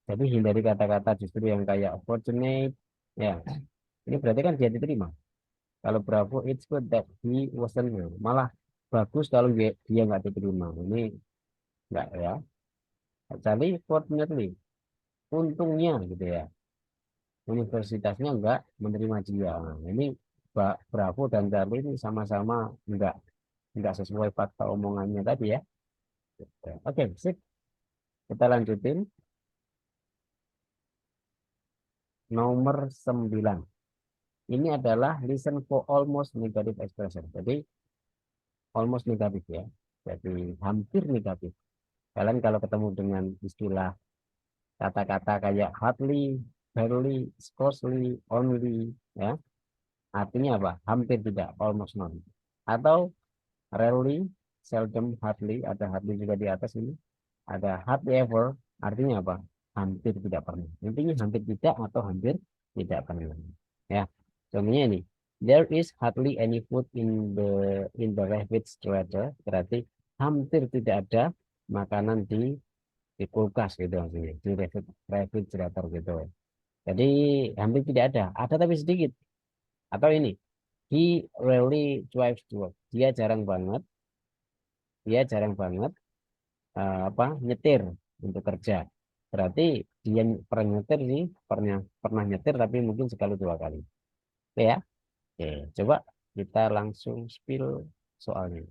Jadi hindari kata-kata justru yang kayak fortunate. Ya, ini berarti kan dia diterima. Kalau bravo, it's good that he wasn't. Malah bagus kalau dia nggak diterima. Ini nggak ya. Kecuali fortunately, untungnya gitu ya. Universitasnya nggak menerima dia. Nah, ini Bravo dan Charlie ini sama-sama nggak sesuai fakta omongannya tadi ya. Oke, sip. Kita lanjutin. Nomor 9. Ini adalah listen for almost negative expression. Jadi almost negatif ya. Jadi hampir negatif. Kalian kalau ketemu dengan istilah kata-kata kayak hardly, barely, scarcely, only, ya, artinya apa? Hampir tidak, almost none. Atau rarely, seldom, hardly, ada hardly juga di atas ini. Ada hardly ever, artinya apa? Hampir tidak pernah. Intinya hampir tidak atau hampir tidak pernah. Ya, contohnya ini. There is hardly any food in the refrigerator. Berarti hampir tidak ada makanan di kulkas gitu maksudnya, di refrigerator gitu. Jadi hampir tidak ada. Ada tapi sedikit. Atau ini, he rarely drives to work. Dia jarang banget. Nyetir untuk kerja. Berarti dia pernah nyetir sih, pernah nyetir tapi mungkin sekali 2 kali. Oke ya. Oke, coba kita langsung spill soalnya.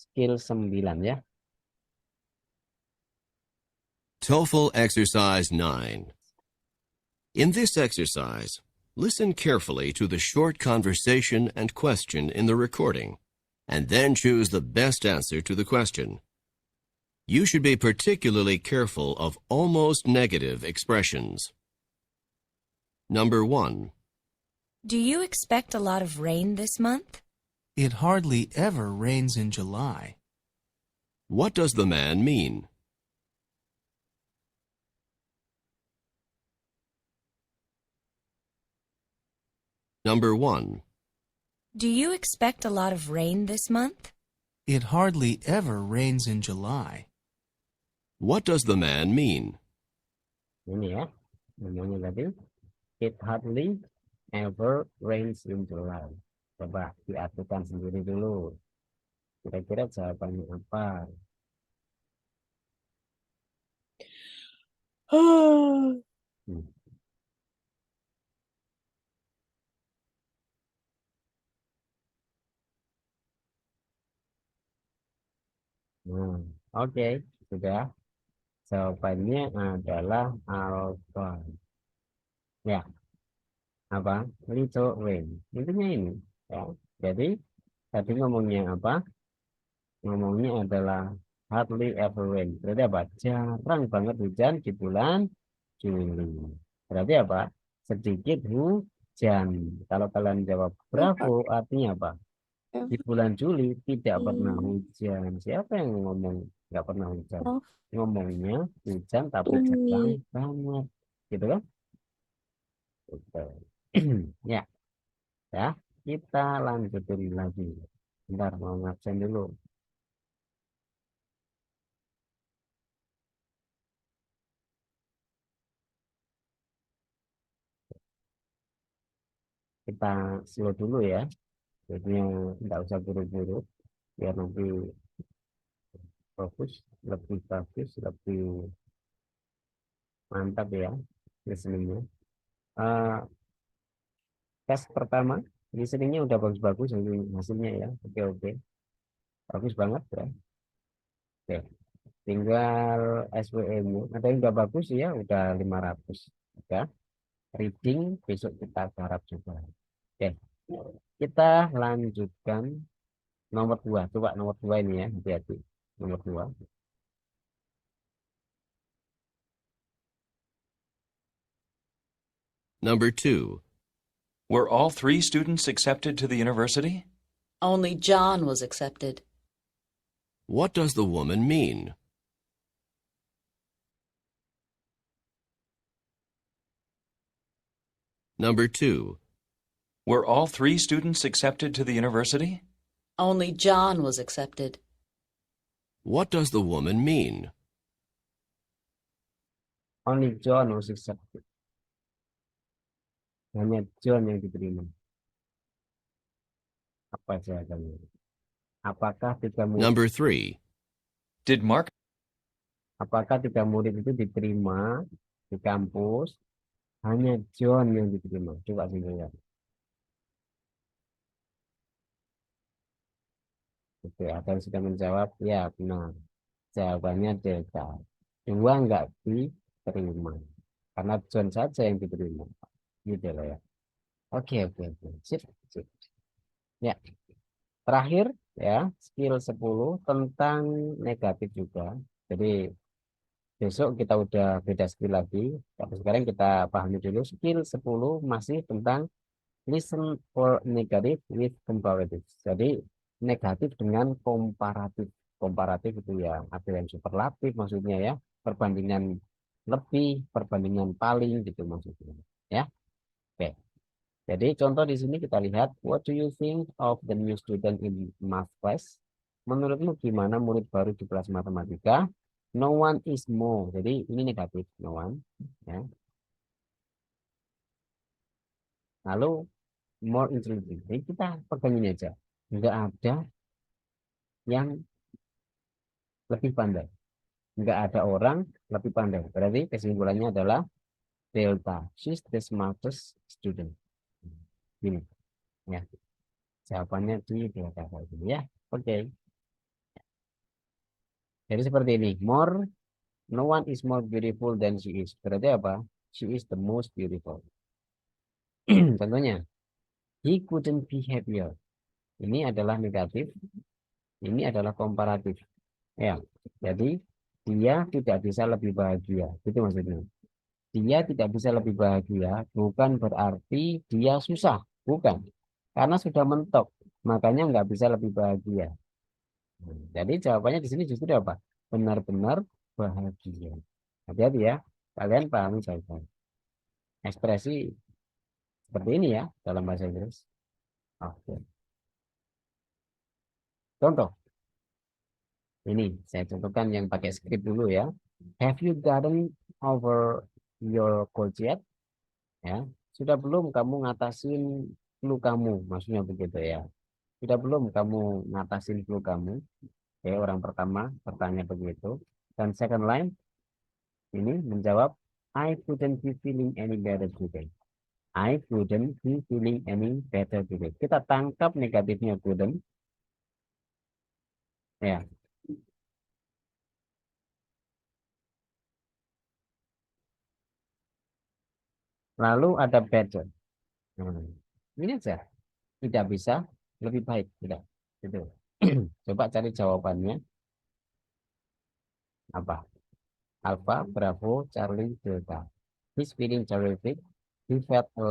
Skill 9 ya. TOEFL Exercise 9. In this exercise, listen carefully to the short conversation and question in the recording, and then choose the best answer to the question. You should be particularly careful of almost negative expressions. Number 1. Do you expect a lot of rain this month? It hardly ever rains in July. What does the man mean? Number 1. Do you expect a lot of rain this month? It hardly ever rains in July. What does the man mean? Ini ya. Namanya tadi. It hardly ever rains in July. Coba diartikan sendiri dulu. Kira-kira jawabannya apa? Hmm. Oke, sudah. Jawabannya adalah alpha. Ya, apa? Little rain. Intinya ini. Ya. Jadi tadi ngomongnya apa? Ngomongnya adalah hardly ever rain. Berarti apa? Jarang banget hujan di bulan Juli. Berarti apa? Sedikit hujan. Kalau kalian jawab bravo, artinya apa? Di bulan Juli tidak pernah hujan. Siapa yang ngomong nggak pernah hujan? Ngomongnya hujan tapi jarang banget. Gitu kan? Gitu. Ya. Ya, kita lanjutin lagi. Bentar, mau ngabsen dulu. kita slow dulu ya. Jadinya nggak usah buru-buru biar nanti fokus, lebih bagus, lebih mantap ya listeningnya. Eh, tes pertama listeningnya udah bagus-bagus hasilnya ya. Oke oke, bagus banget ya. Oke, tinggal SWM-nya. Ada yang udah bagus ya, udah 500 ya. Reading besok kita garap juga. Oke, kita lanjutkan nomor 2. Coba nomor 2 ini ya, hati-hati. Nomor 2. Number 2. Were all 3 students accepted to the university? Only John was accepted. What does the woman mean? Number 2. Were all 3 students accepted to the university? Only John was accepted. What does the woman mean? Only John was accepted. Hanya John yang diterima. Apa jawabannya? Apakah 3 murid, Number 3. Did Mark apakah 3 murid itu diterima di kampus? Hanya John yang diterima. Coba simpulkan. Oke, ada yang sudah menjawab? Ya, benar. Jawabannya delta. 2 enggak diterima. Karena John saja yang diterima. Gitu loh ya. Oke, oke, oke. Sip, sip. Ya. Terakhir ya, skill 10 tentang negatif juga. Jadi besok kita udah beda skill lagi. Tapi sekarang kita pahami dulu skill 10 masih tentang listen for negative with comparative. Jadi negatif dengan komparatif. Komparatif itu ya ada yang superlatif maksudnya ya. Perbandingan lebih, perbandingan paling gitu maksudnya. Ya. Oke. Jadi contoh di sini kita lihat, what do you think of the new student in math class? Menurutmu gimana murid baru di kelas matematika? No one is more. Jadi ini negatif, no one. Ya. Lalu more intelligent. Jadi kita pegang ini aja. Enggak ada yang lebih pandai. Enggak ada orang lebih pandai. Berarti kesimpulannya adalah delta. She's the smartest student. Ini. Ya. Jawabannya di delta ini ya. Oke. Jadi seperti ini. More, no one is more beautiful than she is. Berarti apa? She is the most beautiful. Contohnya, he couldn't be happier. Ini adalah negatif. Ini adalah komparatif. Ya, jadi dia tidak bisa lebih bahagia. Itu maksudnya. Dia tidak bisa lebih bahagia bukan berarti dia susah. Bukan. Karena sudah mentok. Makanya nggak bisa lebih bahagia. Jadi jawabannya di sini justru apa? Benar-benar bahagia. Hati-hati ya. Kalian pahami jawaban. Ekspresi seperti ini ya dalam bahasa Inggris. Oke. Contoh. Ini saya contohkan yang pakai skrip dulu ya. Have you gotten over your cold yet? Ya. Sudah belum kamu ngatasin flu kamu? Maksudnya begitu ya. Sudah belum kamu ngatasin flu kamu? Oke, orang pertama bertanya begitu. Dan second line ini menjawab, I couldn't be feeling any better today. I couldn't be feeling any better today. Kita tangkap negatifnya couldn't. Ya. Lalu ada better. Ini aja. Tidak bisa lebih baik. Tidak. Gitu. Coba cari jawabannya. Apa? Alpha, Bravo, Charlie, Delta. He's feeling terrific. He felt a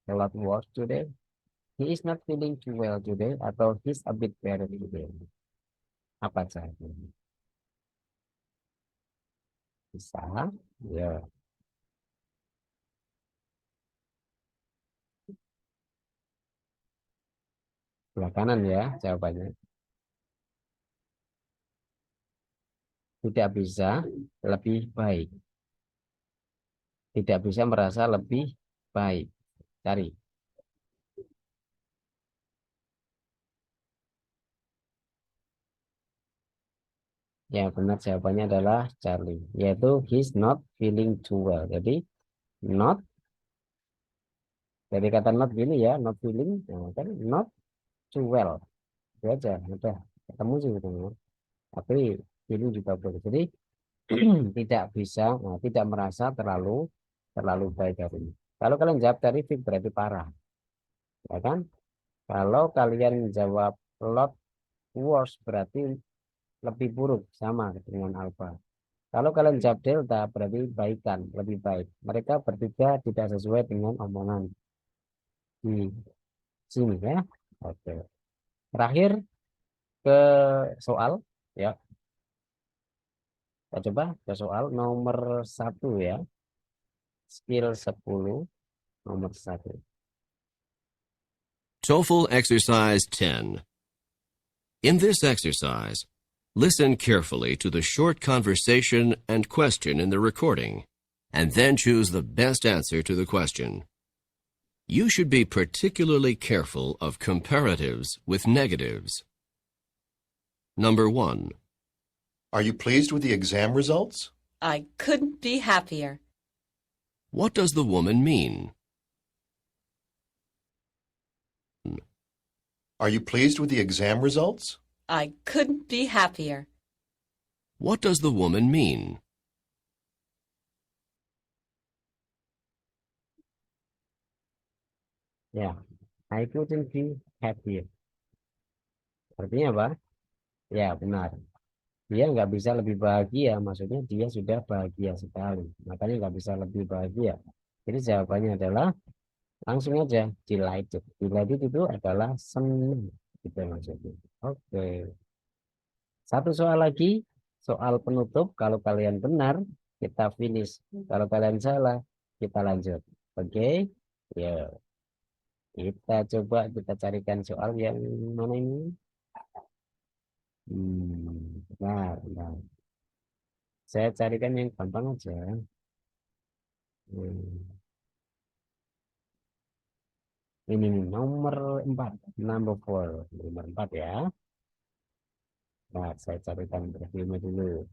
lot worse today. He is not feeling too well today. Atau he's a bit better today. Apa jawabannya? Bisa. Ya. Sebelah kanan ya jawabannya. Tidak bisa lebih baik. Tidak bisa merasa lebih baik. Cari. Ya, benar jawabannya adalah Charlie. Yaitu he's not feeling too well. Jadi not dari kata not ini ya, not feeling, nah, kan not too well. Itu aja, udah ketemu sih gitu. Tapi feeling juga boleh. Jadi tidak bisa, nah, tidak merasa terlalu baik hari ini. Kalau kalian jawab terrific berarti parah, ya kan? Kalau kalian jawab lot worse berarti lebih buruk, sama dengan alpha. Kalau kalian jawab delta berarti baikan, lebih baik. Mereka bertiga tidak sesuai dengan omongan di sini ya. Oke. Terakhir ke soal ya. Kita coba ke soal nomor 1 ya. Skill 10 nomor 1. TOEFL Exercise 10. In this exercise, listen carefully to the short conversation and question in the recording, and then choose the best answer to the question. You should be particularly careful of comparatives with negatives. Number 1. Are you pleased with the exam results? I couldn't be happier. What does the woman mean? Are you pleased with the exam results? I couldn't be happier. What does the woman mean? Ya, I couldn't be happier. Artinya apa? Ya, benar. Dia nggak bisa lebih bahagia, maksudnya dia sudah bahagia sekali. Makanya nggak bisa lebih bahagia. Jadi jawabannya adalah langsung aja delighted. Delighted itu adalah senang. Gitu maksudnya. Oke. Satu soal lagi, soal penutup. Kalau kalian benar, kita finish. Kalau kalian salah, kita lanjut. Oke? Ya. Kita coba kita carikan soal yang mana ini? Nah. Saya carikan yang gampang aja. Ini nih, nomor 4. Number 4. Nomor 4 ya. Nah, saya carikan reviewnya dulu.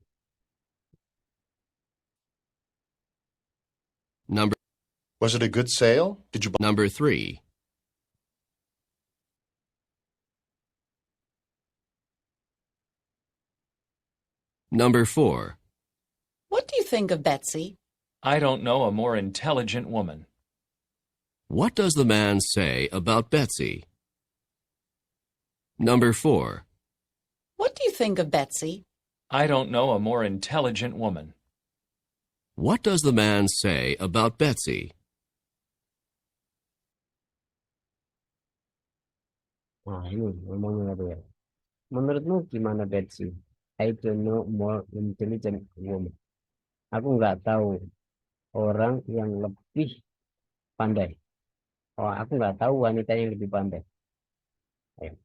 Was it a good sale? Did you buy? Number 3. Number 4. What do you think of Betsy? I don't know a more intelligent woman. What does the man say about Betsy? Number 4. What do you think of Betsy? I don't know a more intelligent woman. What does the man say about Betsy? Nah, ini ngomongnya apa ya? Menurutmu gimana Betsy? I don't know more intelligent woman. Aku nggak tahu orang yang lebih pandai. Oh, aku nggak tahu wanita yang lebih pandai. Ayo.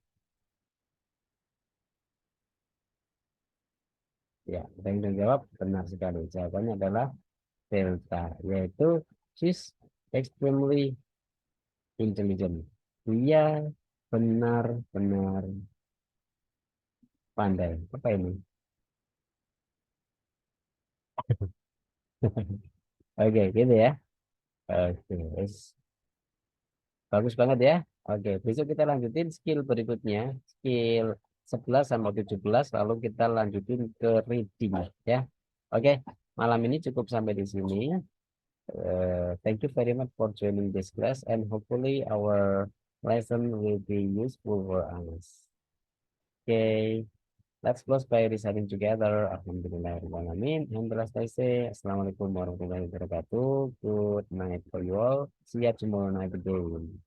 Ya, kita yang jawab benar sekali. Jawabannya adalah delta, yaitu she's extremely intelligent. Dia benar-benar pandai. Apa ini? Oke, gitu ya. Oke, bagus banget ya. Oke, besok kita lanjutin skill berikutnya. Skill 11 sampai 17, lalu kita lanjutin ke reading ya. Oke, malam ini cukup sampai di sini. Thank you very much for joining this class and hopefully our lesson will be useful for us. Okay, let's close by reciting together. Alhamdulillahirrahmanirrahim. Assalamualaikum warahmatullahi wabarakatuh. Good night for you all. See you tomorrow night again.